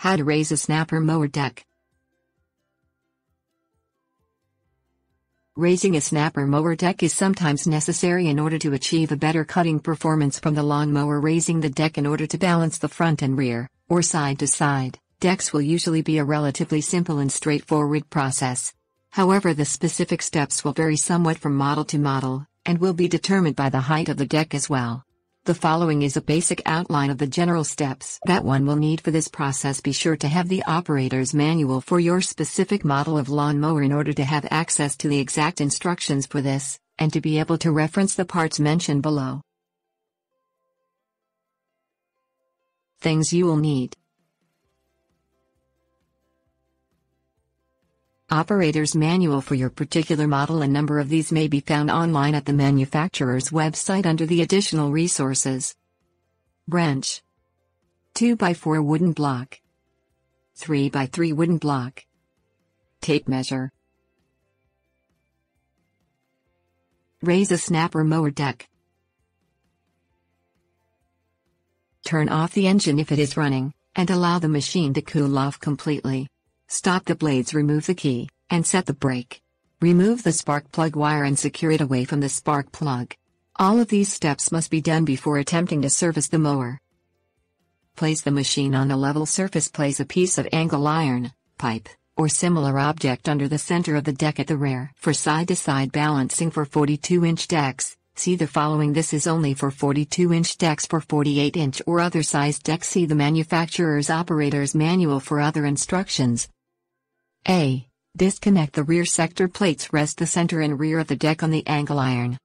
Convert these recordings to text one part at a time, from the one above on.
How to raise a snapper mower deck. Raising a snapper mower deck is sometimes necessary in order to achieve a better cutting performance from the lawn mower. Raising the deck in order to balance the front and rear, or side to side, decks will usually be a relatively simple and straightforward process. However, the specific steps will vary somewhat from model to model, and will be determined by the height of the deck as well. The following is a basic outline of the general steps that one will need for this process. Be sure to have the operator's manual for your specific model of lawn mower in order to have access to the exact instructions for this, and to be able to reference the parts mentioned below. Things you will need: Operator's manual for your particular model. A number of these may be found online at the manufacturer's website under the additional resources. Branch, 2x4 wooden block, 3x3 wooden block, tape measure. Raise a snapper mower deck. Turn off the engine if it is running, and allow the machine to cool off completely. Stop the blades, remove the key, and set the brake. Remove the spark plug wire and secure it away from the spark plug. All of these steps must be done before attempting to service the mower. Place the machine on a level surface. Place a piece of angle iron, pipe, or similar object under the center of the deck at the rear. For side-to-side balancing for 42-inch decks, see the following. This is only for 42-inch decks. For 48-inch or other size decks, see the manufacturer's operator's manual for other instructions. A. Disconnect the rear sector plates. Rest the center and rear of the deck on the angle iron.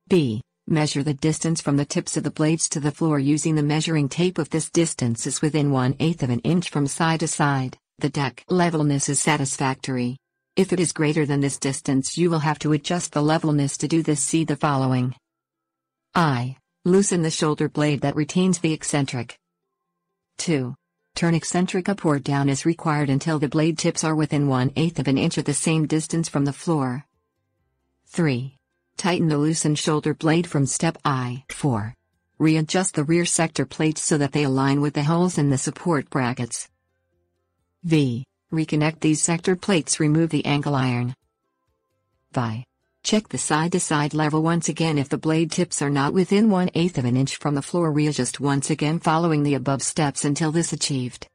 B. Measure the distance from the tips of the blades to the floor using the measuring tape. If this distance is within 1/8 of an inch from side to side, the deck levelness is satisfactory. If it is greater than this distance, you will have to adjust the levelness. To do this, see the following. I. Loosen the shoulder blade that retains the eccentric. 2. Turn eccentric up or down as required until the blade tips are within 1/8 of an inch at the same distance from the floor. 3. Tighten the loosened shoulder blade from step I. 4. Readjust the rear sector plates so that they align with the holes in the support brackets. V. Reconnect these sector plates. Remove the angle iron. Vi. Check the side-to-side level once again. If the blade tips are not within 1/8 of an inch from the floor, readjust once again following the above steps until this achieved.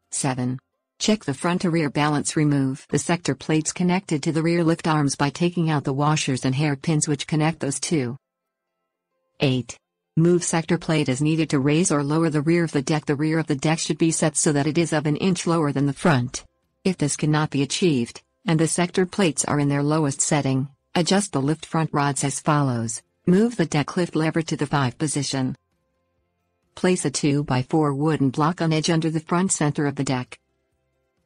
7. Check the front to rear balance. Remove the sector plates connected to the rear lift arms by taking out the washers and hairpins which connect those two. 8. Move sector plate as needed to raise or lower the rear of the deck. The rear of the deck should be set so that it is of an inch lower than the front. If this cannot be achieved, and the sector plates are in their lowest setting, adjust the lift front rods as follows. Move the deck lift lever to the 5 position. Place a 2x4 wooden block on edge under the front center of the deck.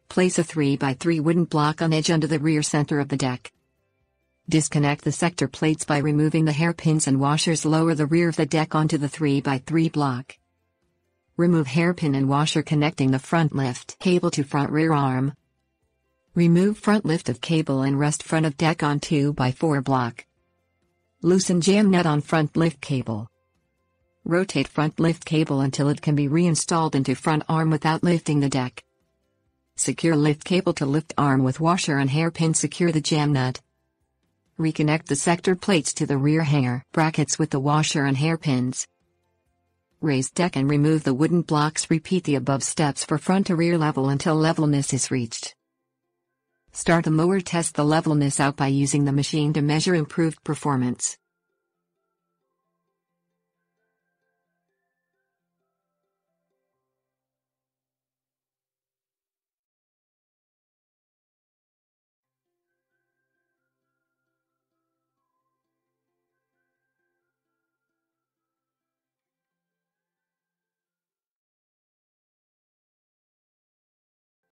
Place a 3x3 wooden block on edge under the rear center of the deck. Disconnect the sector plates by removing the hairpins and washers. Lower the rear of the deck onto the 3x3 block. Remove hairpin and washer connecting the front lift cable to front rear arm. Remove front lift of cable and rest front of deck on 2x4 block. Loosen jam nut on front lift cable. Rotate front lift cable until it can be reinstalled into front arm without lifting the deck. Secure lift cable to lift arm with washer and hairpin. Secure the jam nut. Reconnect the sector plates to the rear hanger brackets with the washer and hairpins. Raise deck and remove the wooden blocks. Repeat the above steps for front to rear level until levelness is reached. Start the mower. Test the levelness out by using the machine to measure improved performance.